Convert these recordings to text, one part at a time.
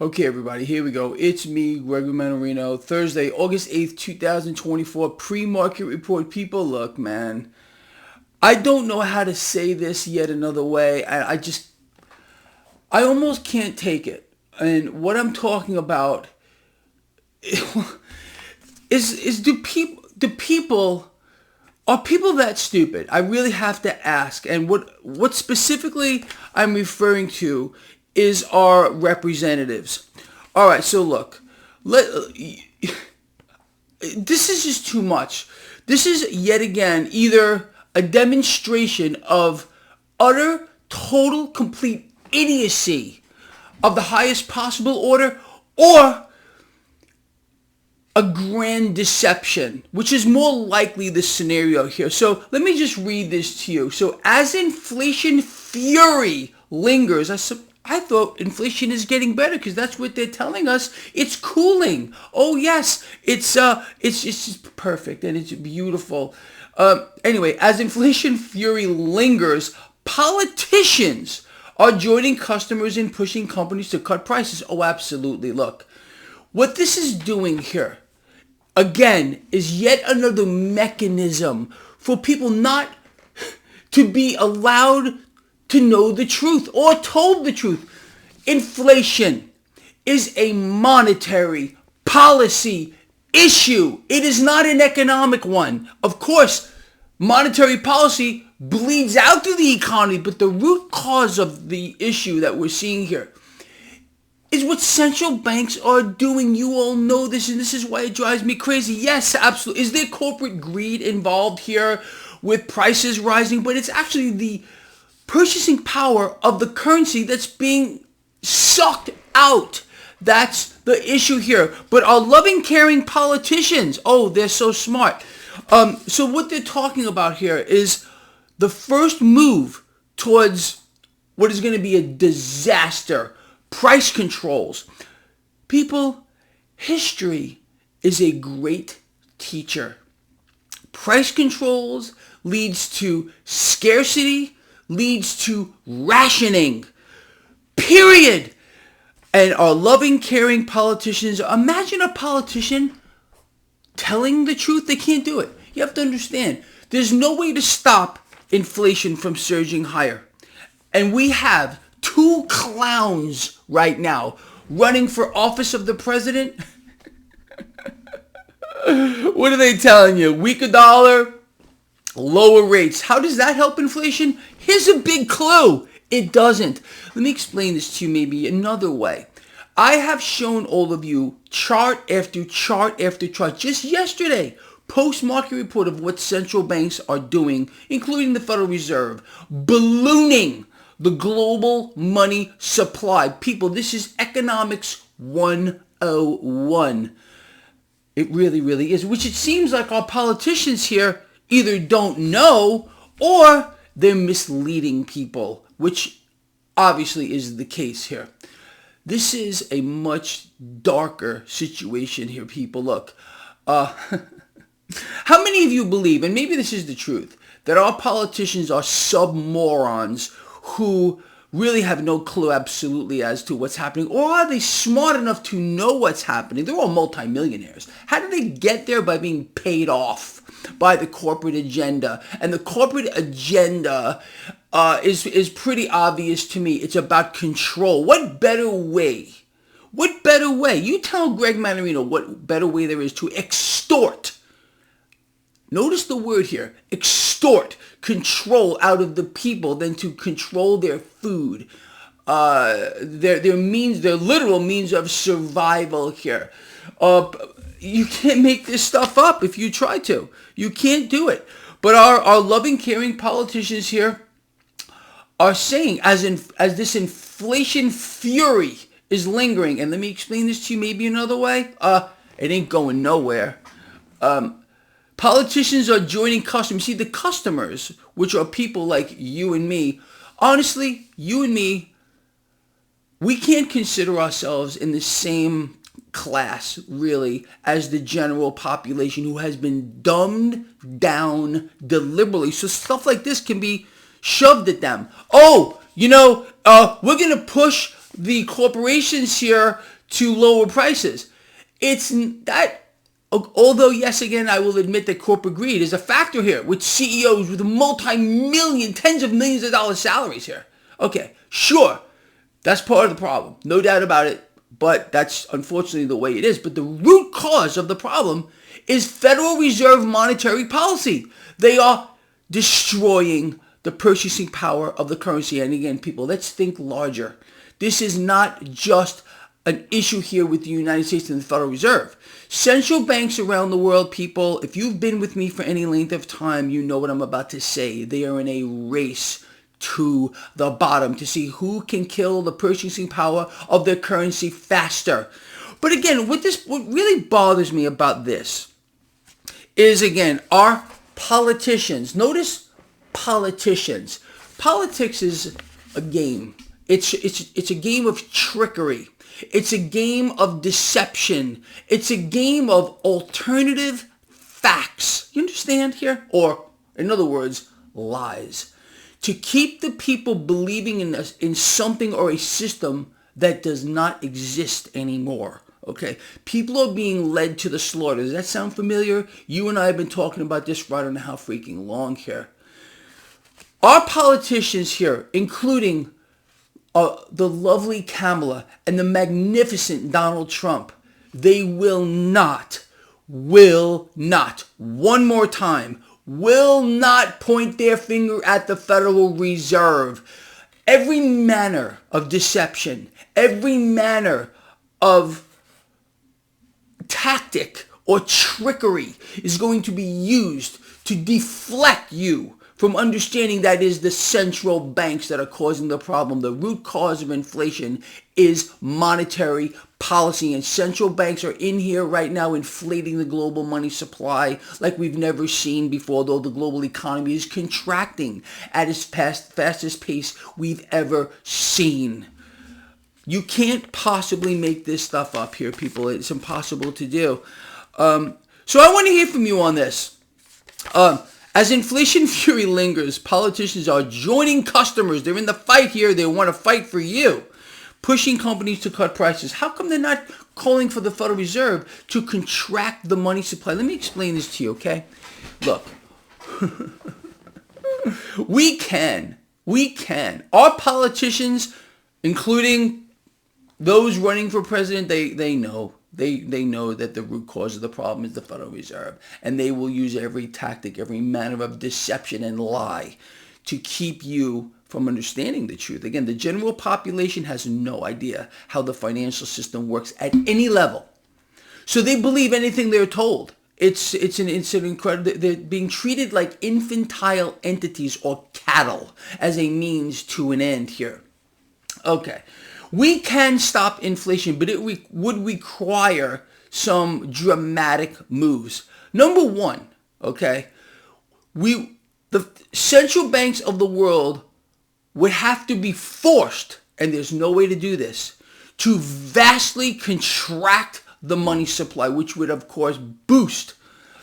Okay, everybody, here we go. It's me, Gregory Mannarino. Thursday, August 8th, 2024, pre-market report. People, look, man, I don't know how to say this yet another way. I almost can't take it. And what I'm talking about is are people that stupid? I really have to ask. And what specifically I'm referring to is our representatives. All right, so look, this is just too much. This is yet again either a demonstration of utter, total, complete idiocy of the highest possible order, or a grand deception, which is more likely the scenario here. So let me just read this to you. So as inflation fury lingers, I thought inflation is getting better because that's what they're telling us. It's cooling. Oh yes, it's just perfect and it's beautiful. Anyway, as inflation fury lingers, politicians are joining customers in pushing companies to cut prices. Oh, absolutely. Look, what this is doing here, again, is yet another mechanism for people not to be allowed to know the truth or told the truth. Inflation is a monetary policy issue. It is not an economic one. Of course, monetary policy bleeds out through the economy, but the root cause of the issue that we're seeing here is what central banks are doing. You all know this, and this is why it drives me crazy. Yes, absolutely. Is there corporate greed involved here with prices rising? But it's actually the purchasing power of the currency that's being sucked out. That's the issue here. But our loving, caring politicians, oh, they're so smart. So what they're talking about here is the first move towards what is going to be a disaster: price controls. People, history is a great teacher. Price controls leads to scarcity, leads to rationing. Period. And our loving, caring politicians, imagine a politician telling the truth. They can't do it. You have to understand, there's no way to stop inflation from surging higher. And we have two clowns right now running for office of the president. What are they telling you? Weaker dollar, lower rates. How does that help inflation? Here's a big clue. It doesn't. Let me explain this to you maybe another way. I have shown all of you chart after chart after chart just yesterday, post-market report of what central banks are doing, including the Federal Reserve, ballooning the global money supply. People, this is economics 101. It really, really is, which it seems like our politicians here either don't know or they're misleading people, which obviously is the case here. This is a much darker situation here, people. Look, how many of you believe, and maybe this is the truth, that our politicians are sub-morons who really have no clue absolutely as to what's happening? Or are they smart enough to know what's happening? They're all multimillionaires. How did they get there? By being paid off by the corporate agenda. And the corporate agenda is pretty obvious to me. It's about control. What better way? What better way? You tell Greg Mannarino what better way there is to extort. Notice the word here, extort, control out of the people than to control their food, their literal means of survival here. You can't make this stuff up if you try to. You can't do it. But our loving, caring politicians here are saying, as this inflation fury is lingering, and let me explain this to you maybe another way. It ain't going nowhere. Politicians are joining customers. See, the customers, which are people like you and me, honestly, you and me, we can't consider ourselves in the same class, really, as the general population who has been dumbed down deliberately. So stuff like this can be shoved at them. Oh, we're going to push the corporations here to lower prices. It's that, although yes, again, I will admit that corporate greed is a factor here with CEOs with multi-million, tens of millions of dollars salaries here. Okay, sure, that's part of the problem, no doubt about it, but that's unfortunately the way it is. But the root cause of the problem is Federal Reserve monetary policy. They are destroying the purchasing power of the currency. And again, people, let's think larger. This is not just an issue here with the United States and the Federal Reserve. Central banks around the world, people, if you've been with me for any length of time, you know what I'm about to say. They are in a race to the bottom to see who can kill the purchasing power of their currency faster. But again, what really bothers me about this is, again, our politicians. Notice politicians. Politics is a game. It's a game of trickery. It's a game of deception. It's a game of alternative facts. You understand here? Or, in other words, lies. To keep the people believing in something or a system that does not exist anymore. Okay, people are being led to the slaughter. Does that sound familiar? You and I have been talking about this for I don't know how freaking long here. Our politicians here, including the lovely Kamala and the magnificent Donald Trump, they will not, one more time, will not point their finger at the Federal Reserve. Every manner of deception, every manner of tactic or trickery is going to be used to deflect you from understanding that is the central banks that are causing the problem. The root cause of inflation is monetary policy, and central banks are in here right now inflating the global money supply like we've never seen before, though the global economy is contracting at its fastest pace we've ever seen. You can't possibly make this stuff up here, people. It's impossible to do. So I want to hear from you on this. As inflation fury lingers, politicians are joining customers. They're in the fight here. They want to fight for you, pushing companies to cut prices. How come they're not calling for the Federal Reserve to contract the money supply? Let me explain this to you, okay? Look, we can. Our politicians, including those running for president, they know. They know that the root cause of the problem is the Federal Reserve, and they will use every tactic, every manner of deception and lie to keep you from understanding the truth. Again, the general population has no idea how the financial system works at any level, so they believe anything they're told. It's an incredible. They're being treated like infantile entities or cattle as a means to an end here. Okay. We can stop inflation, but it would require some dramatic moves. Number one, okay, the central banks of the world would have to be forced, and there's no way to do this, to vastly contract the money supply, which would, of course, boost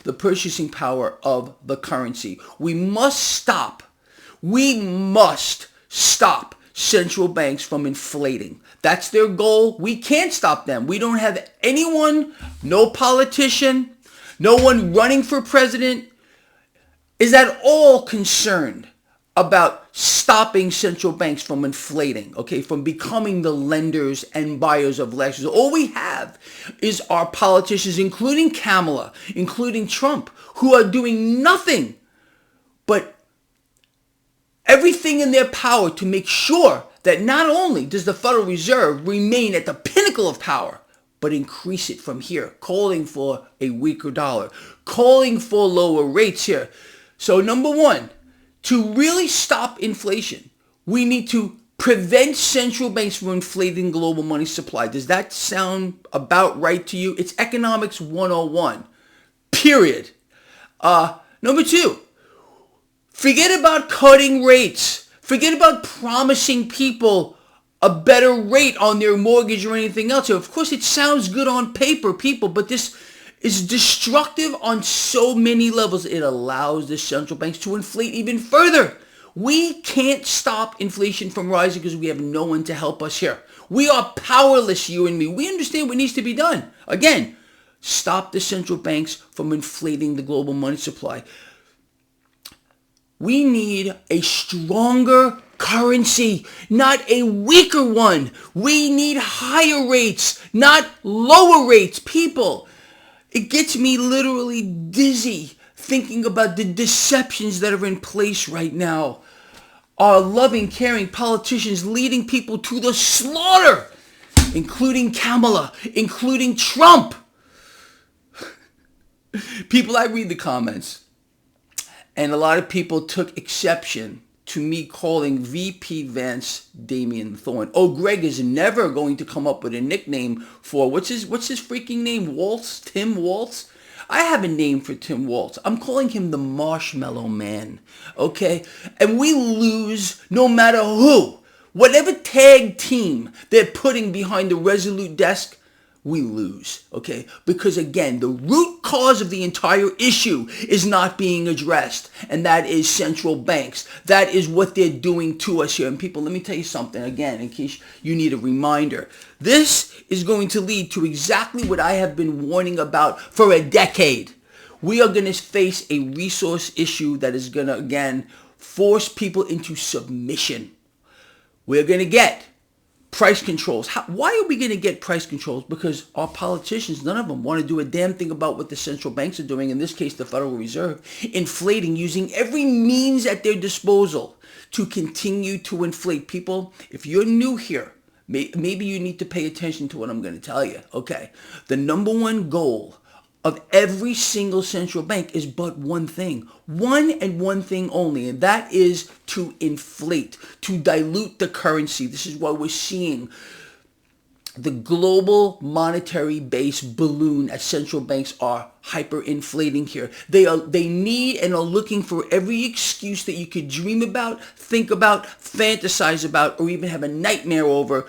the purchasing power of the currency. We must stop central banks from inflating. That's their goal. We can't stop them. We don't have anyone, no politician, no one running for president is at all concerned about stopping central banks from inflating, okay, from becoming the lenders and buyers of last. All we have is our politicians, including Kamala, including Trump, who are doing nothing but everything in their power to make sure that not only does the Federal Reserve remain at the pinnacle of power, but increase it from here, calling for a weaker dollar, calling for lower rates here. So number one, to really stop inflation, we need to prevent central banks from inflating global money supply. Does that sound about right to you? It's economics 101, period. Number two, forget about cutting rates. Forget about promising people a better rate on their mortgage or anything else. So of course, it sounds good on paper, people, but this is destructive on so many levels. It allows the central banks to inflate even further. We can't stop inflation from rising because we have no one to help us here. We are powerless, you and me. We understand what needs to be done. Again, stop the central banks from inflating the global money supply. We need a stronger currency, not a weaker one. We need higher rates, not lower rates. People, it gets me literally dizzy thinking about the deceptions that are in place right now. Our loving, caring politicians leading people to the slaughter, including Kamala, including Trump. People, I read the comments, and a lot of people took exception to me calling VP Vance Damian Thorne. Oh, Greg is never going to come up with a nickname for, what's his freaking name? Waltz? Tim Waltz? I have a name for Tim Waltz. I'm calling him the Marshmallow Man, okay? And we lose no matter who. Whatever tag team they're putting behind the Resolute desk, we lose, okay? Because again, the root cause of the entire issue is not being addressed, and that is central banks. That is what they're doing to us here. And people, let me tell you something again, in case you need a reminder. This is going to lead to exactly what I have been warning about for a decade. We are going to face a resource issue that is going to, again, force people into submission. We're going to get price controls. Why are we going to get price controls? Because our politicians, none of them want to do a damn thing about what the central banks are doing, in this case the Federal Reserve, inflating, using every means at their disposal to continue to inflate. People, if you're new here, maybe you need to pay attention to what I'm going to tell you. Okay, the number one goal of every single central bank is but one thing. One and one thing only, and that is to inflate, to dilute the currency. This is why we're seeing the global monetary base balloon as central banks are hyperinflating here. They need and are looking for every excuse that you could dream about, think about, fantasize about, or even have a nightmare over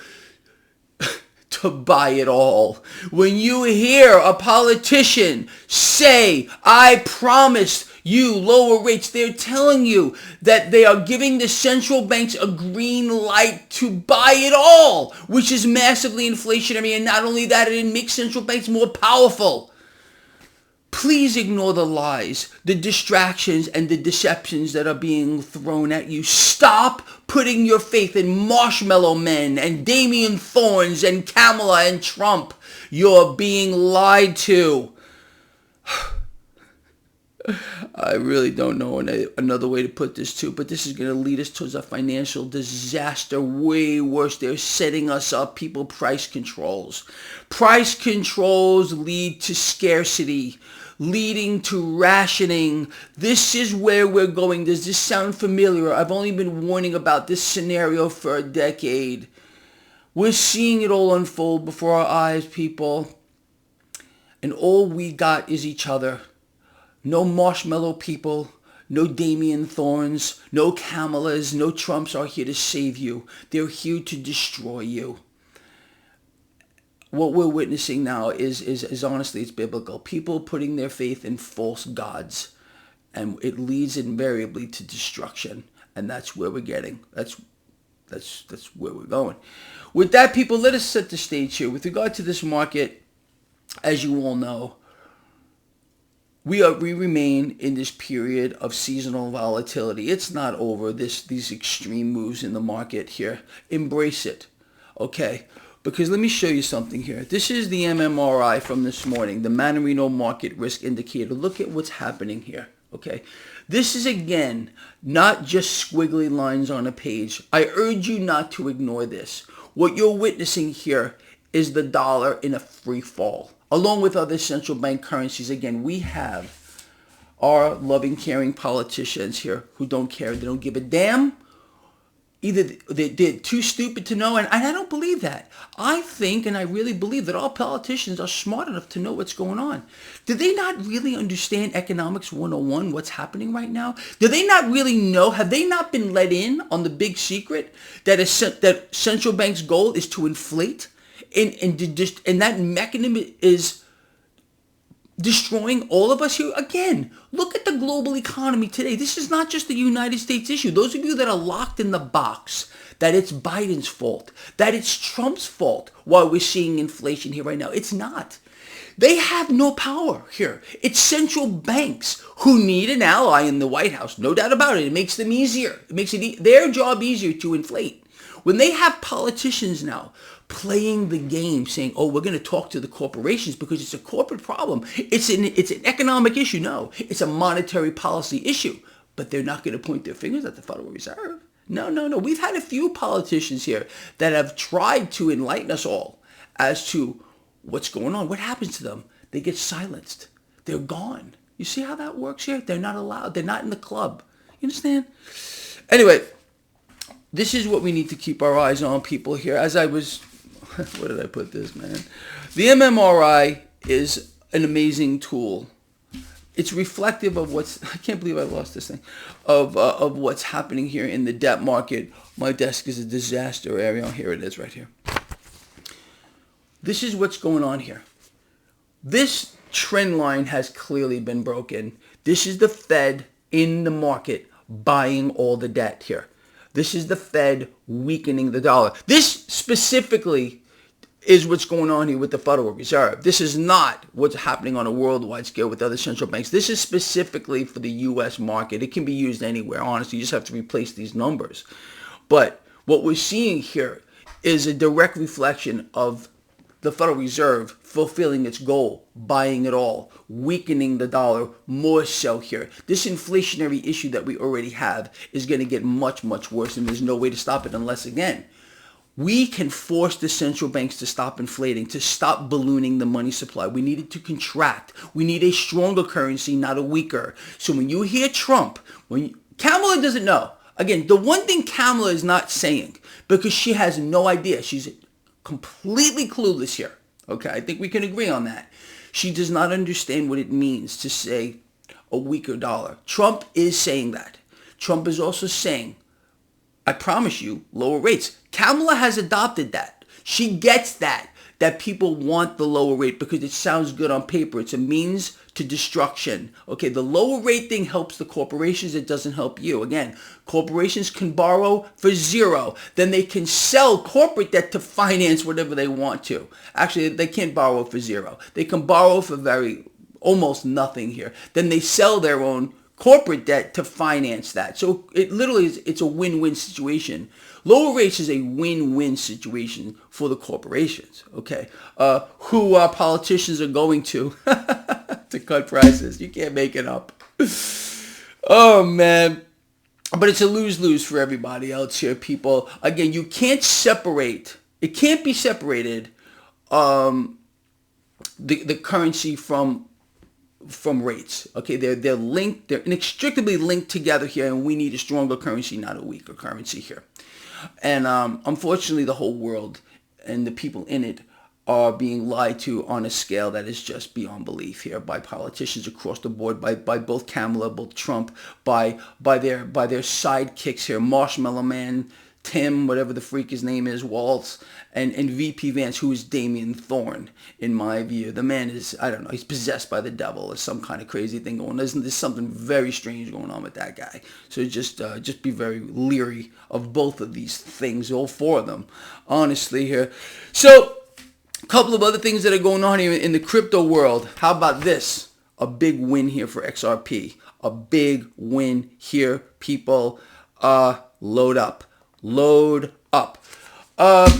to buy it all. When you hear a politician say, I promised you lower rates, they're telling you that they are giving the central banks a green light to buy it all, which is massively inflationary. And not only that, it makes central banks more powerful. Please ignore the lies, the distractions, and the deceptions that are being thrown at you. Stop putting your faith in Marshmallow Men and Damian Thorns and Kamala and Trump. You're being lied to. I really don't know another way to put this too, but this is going to lead us towards a financial disaster way worse. They're setting us up, people. Price controls. Price controls lead to scarcity, leading to rationing. This is where we're going. Does this sound familiar? I've only been warning about this scenario for a decade. We're seeing it all unfold before our eyes, people. And all we got is each other. No marshmallow people, no Damian Thorns, no Kamalas, no Trumps are here to save you. They're here to destroy you. What we're witnessing now is honestly, it's biblical. People putting their faith in false gods, and it leads invariably to destruction. And that's where we're getting. That's where we're going. With that, people, let us set the stage here. With regard to this market, as you all know, we remain in this period of seasonal volatility. It's not over, these extreme moves in the market here. Embrace it, okay? Because let me show you something here. This is the MMRI from this morning, the Mannarino Market Risk Indicator. Look at what's happening here, okay? This is, again, not just squiggly lines on a page. I urge you not to ignore this. What you're witnessing here is the dollar in a free fall, along with other central bank currencies. Again, we have our loving, caring politicians here who don't care. They don't give a damn. Either they're too stupid to know, and I don't believe that. I think, and I really believe that all politicians are smart enough to know what's going on. Do they not really understand Economics 101, what's happening right now? Do they not really know? Have they not been let in on the big secret that central bank's goal is to inflate? And that mechanism is destroying all of us here. Again, look at the global economy today. This is not just the United States issue. Those of you that are locked in the box, that it's Biden's fault, that it's Trump's fault why we're seeing inflation here right now. It's not. They have no power here. It's central banks who need an ally in the White House. No doubt about it. It makes them easier. It makes their job easier to inflate. When they have politicians now playing the game saying, oh, we're going to talk to the corporations because it's a corporate problem. It's an economic issue. No, it's a monetary policy issue. But they're not going to point their fingers at the Federal Reserve. No. We've had a few politicians here that have tried to enlighten us all as to what's going on. What happens to them? They get silenced. They're gone. You see how that works here? They're not allowed. They're not in the club. You understand? Anyway, this is what we need to keep our eyes on, people, here. As I was, where did I put this, man? The MMRI is an amazing tool. It's reflective of I can't believe I lost this thing, of what's happening here in the debt market. My desk is a disaster area. Here it is right here. This is what's going on here. This trend line has clearly been broken. This is the Fed in the market buying all the debt here. This is the Fed weakening the dollar. This specifically is what's going on here with the Federal Reserve. This is not what's happening on a worldwide scale with other central banks. This is specifically for the U.S. market. It can be used anywhere, honestly. You just have to replace these numbers. But what we're seeing here is a direct reflection of the Federal Reserve fulfilling its goal, buying it all, weakening the dollar more so here. This inflationary issue that we already have is going to get much, much worse, and there's no way to stop it unless, again, we can force the central banks to stop inflating, to stop ballooning the money supply. We need it to contract. We need a stronger currency, not a weaker. So when you hear Trump, Kamala doesn't know. Again, the one thing Kamala is not saying, because she has no idea, she's completely clueless here. Okay, I think we can agree on that. She does not understand what it means to say a weaker dollar. Trump is saying that. Trump is also saying, I promise you, lower rates. Kamala has adopted that. She gets that people want the lower rate because it sounds good on paper. It's a means to destruction. Okay, the lower rate thing helps the corporations. It doesn't help you. Again, corporations can borrow for zero. Then they can sell corporate debt to finance whatever they want to. Actually, they can't borrow for zero. They can borrow for almost nothing here. Then they sell their own corporate debt to finance that. So it literally it's a win-win situation. Lower rates is a win-win situation for the corporations, okay? Who politicians are going to to cut prices. You can't make it up. Oh, man. But it's a lose-lose for everybody else here, people. Again, you can't separate. It can't be separated, the currency from rates. Okay, they're linked. They're inextricably linked together here, and we need a stronger currency, not a weaker currency here. And unfortunately, the whole world and the people in it are being lied to on a scale that is just beyond belief here by politicians across the board, by both Kamala, both Trump, by their sidekicks here, Marshmallow Man, Tim, whatever the freak his name is, Waltz, and VP Vance, who is Damian Thorne, in my view. The man is, I don't know, he's possessed by the devil or some kind of crazy thing going on. There's something very strange going on with that guy. So just be very leery of both of these things, all four of them, honestly here. So, a couple of other things that are going on here in the crypto world. How about this? A big win here for XRP. A big win here, people. Load up. Load up.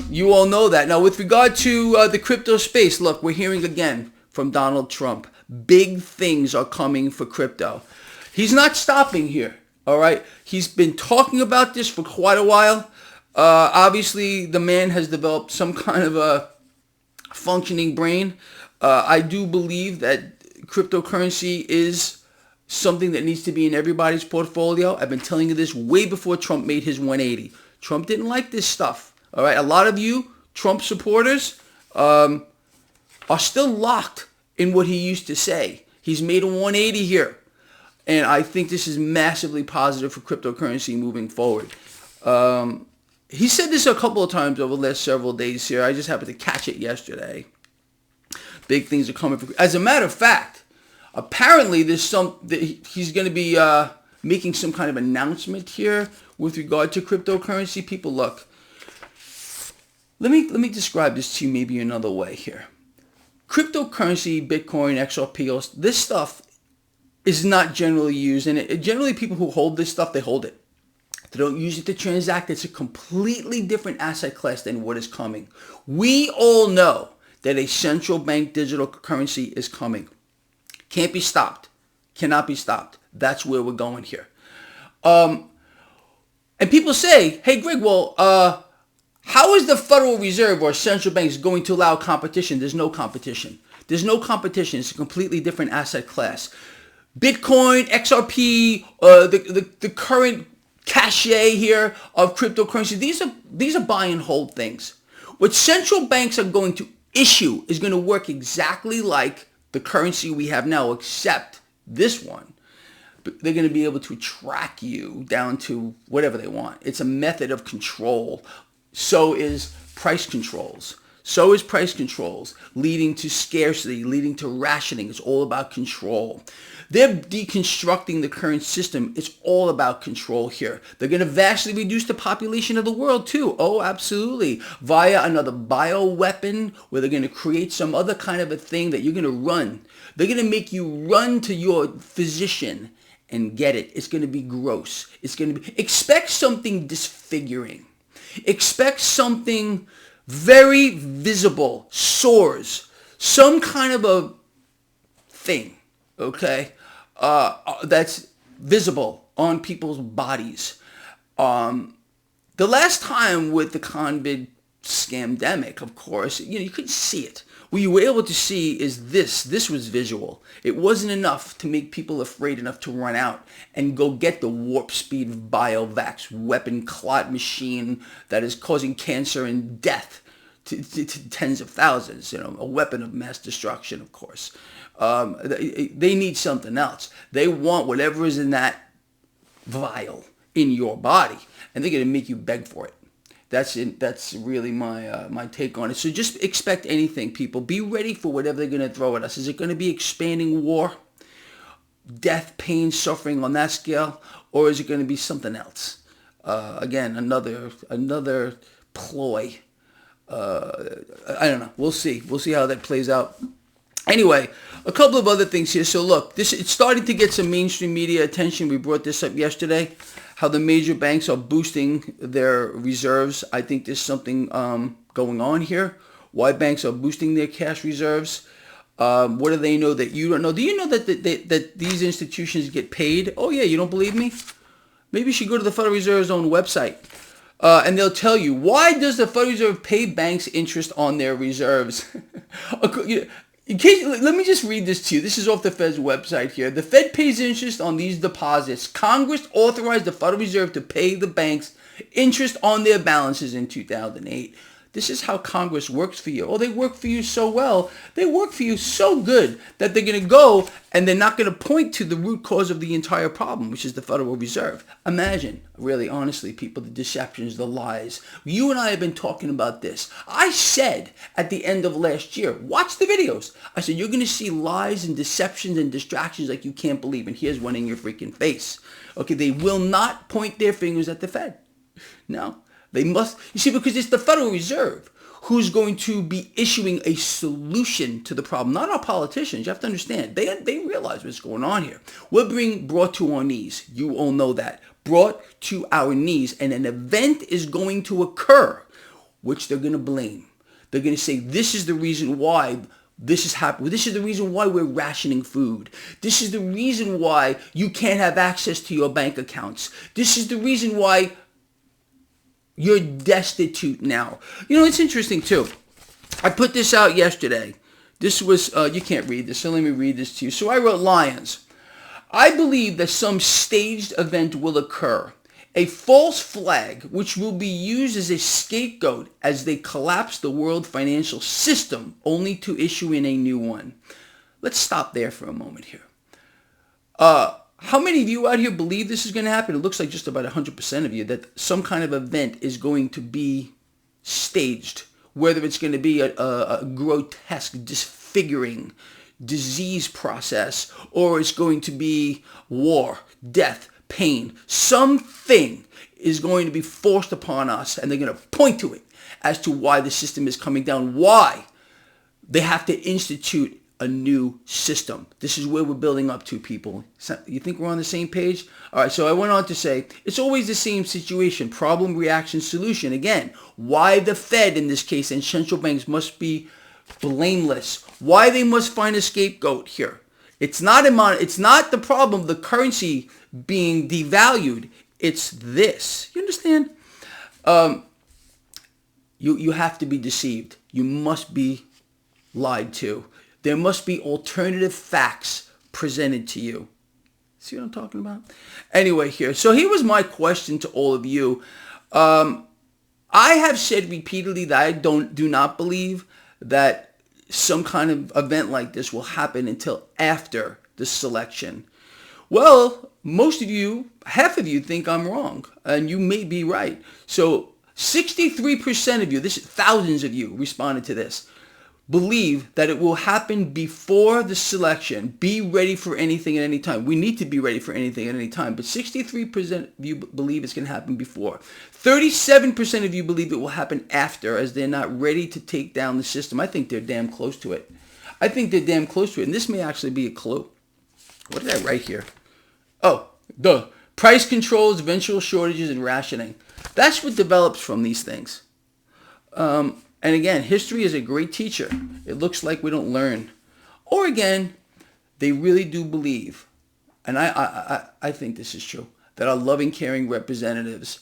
You all know that. Now, with regard to the crypto space, look, we're hearing again from Donald Trump. Big things are coming for crypto. He's not stopping here, all right? He's been talking about this for quite a while. Obviously, the man has developed some kind of a functioning brain. I do believe that cryptocurrency is something that needs to be in everybody's portfolio. I've been telling you this way before Trump made his 180. Trump didn't like this stuff. All right, a lot of you Trump supporters are still locked in what he used to say. He's made a 180 here, and I think this is massively positive for cryptocurrency moving forward. He said this a couple of times over the last several days here. I just happened to catch it yesterday. Big things are coming. As a matter of fact, apparently he's going to be making some kind of announcement here with regard to cryptocurrency. People, look. Let me describe this to you maybe another way here. Cryptocurrency, Bitcoin, XRP, this stuff is not generally used, and generally people who hold this stuff, they hold it. They don't use it to transact. It's a completely different asset class than what is coming. We all know that a central bank digital currency is coming. Can't be stopped. Cannot be stopped. That's where we're going here. And people say, hey, Greg, well, how is the Federal Reserve or central banks going to allow competition? There's no competition. There's no competition. It's a completely different asset class. Bitcoin, XRP, the current cachet here of cryptocurrency, these are buy and hold things. What central banks are going to issue is going to work exactly like the currency we have now, except this one. They're going to be able to track you down to whatever they want. It's a method of control. So is price controls. Leading to scarcity, leading to rationing. It's all about control. They're deconstructing the current system. It's all about control here. They're going to vastly reduce the population of the world too. Oh, absolutely. Via another bioweapon where they're going to create some other kind of a thing that you're going to run. They're going to make you run to your physician and get it. It's going to be gross. Expect something disfiguring. Expect something very visible, sores, some kind of a thing, okay, that's visible on people's bodies. The last time with the COVID scamdemic, of course, you couldn't see it. What you were able to see is this. This was visual. It wasn't enough to make people afraid enough to run out and go get the warp speed biovax weapon clot machine that is causing cancer and death to tens of thousands. A weapon of mass destruction, of course. They need something else. They want whatever is in that vial in your body, and they're going to make you beg for it. That's really my take on it. So just expect anything, people. Be ready for whatever they're going to throw at us. Is it going to be expanding war, death, pain, suffering on that scale, or is it going to be something else? Again, another ploy. I don't know. We'll see. We'll see how that plays out. Anyway, a couple of other things here. So look, it's starting to get some mainstream media attention. We brought this up yesterday. How the major banks are boosting their reserves. I think there's something going on here. Why banks are boosting their cash reserves. What do they know that you don't know? Do you know that these institutions get paid? Oh, yeah, you don't believe me? Maybe you should go to the Federal Reserve's own website. And they'll tell you, why does the Federal Reserve pay banks interest on their reserves? Let me just read this to you. This is off the Fed's website here. The Fed pays interest on these deposits. Congress authorized the Federal Reserve to pay the banks interest on their balances in 2008. This is how Congress works for you. Oh, they work for you so well. They work for you so good that they're going to go and they're not going to point to the root cause of the entire problem, which is the Federal Reserve. Imagine, really, honestly, people, the deceptions, the lies. You and I have been talking about this. I said at the end of last year, watch the videos. I said, you're going to see lies and deceptions and distractions like you can't believe. And here's one in your freaking face. Okay, they will not point their fingers at the Fed. No. They must, you see, because it's the Federal Reserve who's going to be issuing a solution to the problem, not our politicians. You have to understand, they realize what's going on here. We're being brought to our knees. You all know that. Brought to our knees, and an event is going to occur, which they're going to blame. They're going to say, this is the reason why this is happening. This is the reason why we're rationing food. This is the reason why you can't have access to your bank accounts. This is the reason why you're destitute now. It's interesting too. I put this out yesterday. This was, you can't read this, so let me read this to you. So I wrote, Lions. I believe that some staged event will occur. A false flag which will be used as a scapegoat as they collapse the world financial system only to issue in a new one. Let's stop there for a moment here. How many of you out here believe this is going to happen? It looks like just about 100% of you that some kind of event is going to be staged whether it's going to be a grotesque, disfiguring disease process, or it's going to be war, death, pain. Something is going to be forced upon us, and they're going to point to it as to why the system is coming down, why they have to institute a new system. This is where we're building up to, people. You think we're on the same page? All right, so I went on to say, it's always the same situation. Problem, reaction, solution. Again, why the Fed in this case and central banks must be blameless. Why they must find a scapegoat here. It's not the problem of the currency being devalued. It's this. You understand? You have to be deceived. You must be lied to. There must be alternative facts presented to you. See what I'm talking about? Anyway, so here was my question to all of you. I have said repeatedly that I do not believe that some kind of event like this will happen until after the selection. Well, most of you, half of you think I'm wrong, and you may be right. So 63% of you, thousands of you responded to this, believe that it will happen before the selection. Be ready for anything at any time. We need to be ready for anything at any time, but 63% of you believe it's going to happen before. 37% of you believe it will happen after, as they're not ready to take down the system. I think they're damn close to it. And this may actually be a clue. What did I write here? Oh, the price controls, eventual shortages, and rationing. That's what develops from these things. And again, history is a great teacher. It looks like we don't learn. Or again, they really do believe, and I think this is true, that our loving, caring representatives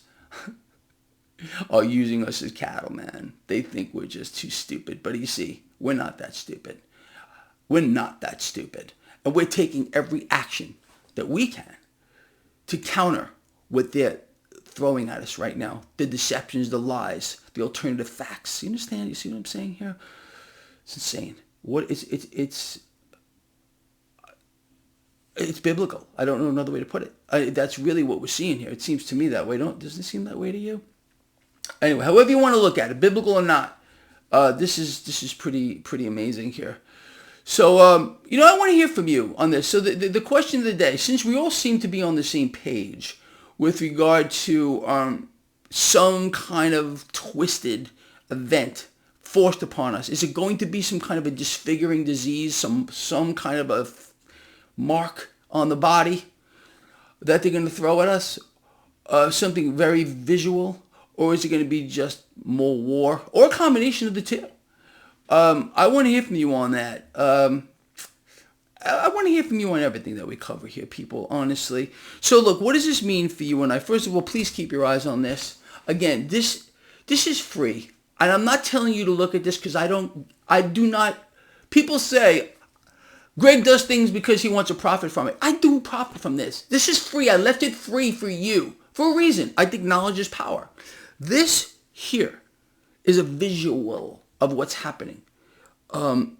are using us as cattle, man. They think we're just too stupid. But you see, we're not that stupid. And we're taking every action that we can to counter what they're throwing at us right now. The deceptions, the lies, the alternative facts. You understand? You see what I'm saying here? It's insane. It's biblical. I don't know another way to put it. That's really what we're seeing here. It seems to me that way. Doesn't it seem that way to you? Anyway, however you want to look at it, biblical or not, this is pretty amazing here. So, I want to hear from you on this. So the question of the day, since we all seem to be on the same page with regard to some kind of twisted event forced upon us, is it going to be some kind of a disfiguring disease, some kind of a mark on the body that they're going to throw at us, something very visual, or is it going to be just more war, or a combination of the two? I want to hear from you on that. I want to hear from you on everything that we cover here, people, honestly. So look, what does this mean for you and I? First of all, please keep your eyes on this. Again, this is free. And I'm not telling you to look at this because I do not. People say, Greg does things because he wants to profit from it. I do profit from this. This is free. I left it free for you for a reason. I think knowledge is power. This here is a visual of what's happening. And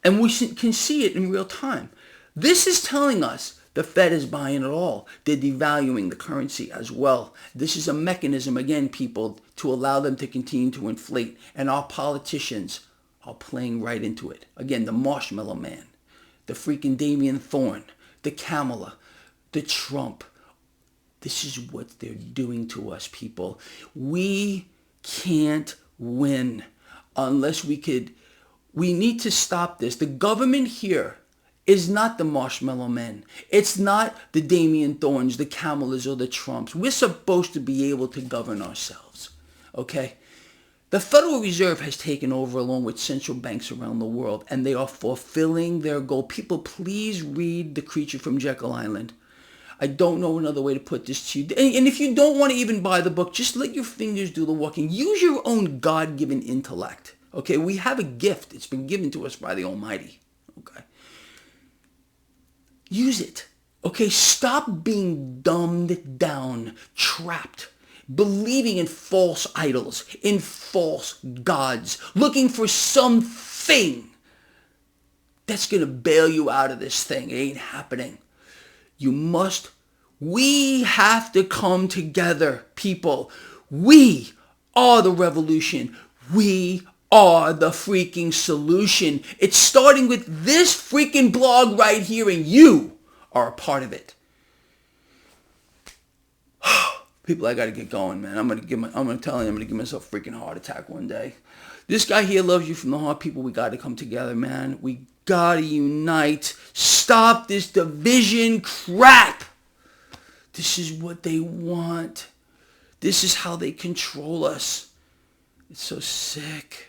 we can see it in real time. This is telling us the Fed is buying it all. They're devaluing the currency as well. This is a mechanism, again, people, to allow them to continue to inflate. And our politicians are playing right into it. Again, the Marshmallow Man, the freaking Damian Thorne, the Kamala, the Trump. This is what they're doing to us, people. We can't win unless we need to stop this. The government here is not the Marshmallow Men. It's not the Damian Thorns, the Kamalas, or the Trumps. We're supposed to be able to govern ourselves, okay? The Federal Reserve has taken over along with central banks around the world, and they are fulfilling their goal. People, please read The Creature from Jekyll Island. I don't know another way to put this to you. And if you don't want to even buy the book, just let your fingers do the walking. Use your own God-given intellect. Okay, we have a gift. It's been given to us by the Almighty. Okay. Use it. Okay, stop being dumbed down, trapped, believing in false idols, in false gods, looking for something that's going to bail you out of this thing. It ain't happening. We have to come together, people. We are the revolution. We are the freaking solution. It's starting with this freaking blog right here, and you are a part of it. People, I gotta get going, man. I'm gonna tell you, I'm gonna give myself a freaking heart attack one day. This guy here loves you from the heart. People, we gotta come together, man. We gotta unite. Stop this division crap. This is what they want. This is how they control us. It's so sick.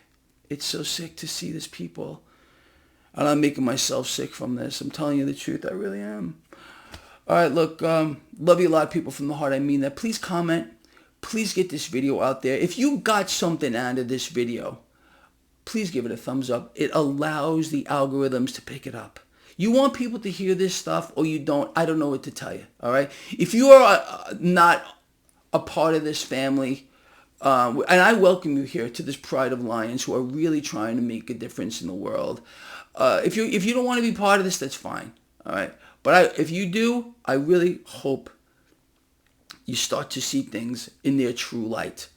It's so sick to see this, people. And I'm making myself sick from this. I'm telling you the truth. I really am. All right, look, love you a lot, people, from the heart. I mean that. Please comment. Please get this video out there. If you got something out of this video, please give it a thumbs up. It allows the algorithms to pick it up. You want people to hear this stuff or you don't, I don't know what to tell you, all right? If you are not a part of this family, and I welcome you here to this Pride of Lions who are really trying to make a difference in the world. If you don't want to be part of this, that's fine, all right? But if you do, I really hope you start to see things in their true light.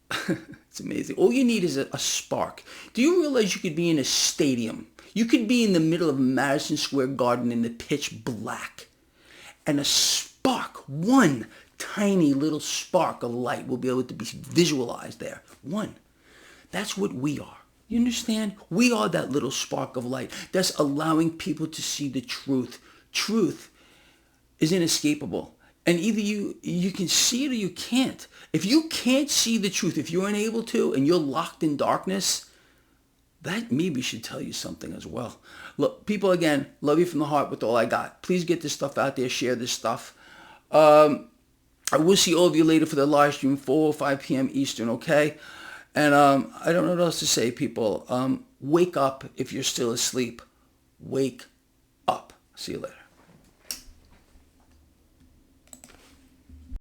It's amazing. All you need is a spark. Do you realize you could be in a stadium? You could be in the middle of Madison Square Garden in the pitch black. And a spark, one tiny little spark of light will be able to be visualized there. One. That's what we are. You understand? We are that little spark of light that's allowing people to see the truth. Truth is inescapable. And either you can see it or you can't. If you can't see the truth, if you're unable to, and you're locked in darkness, that maybe should tell you something as well. Look, people, again, love you from the heart with all I got. Please get this stuff out there. Share this stuff. I will see all of you later for the live stream, 4 or 5 p.m. Eastern, okay? And I don't know what else to say, people. Wake up if you're still asleep. Wake up. See you later.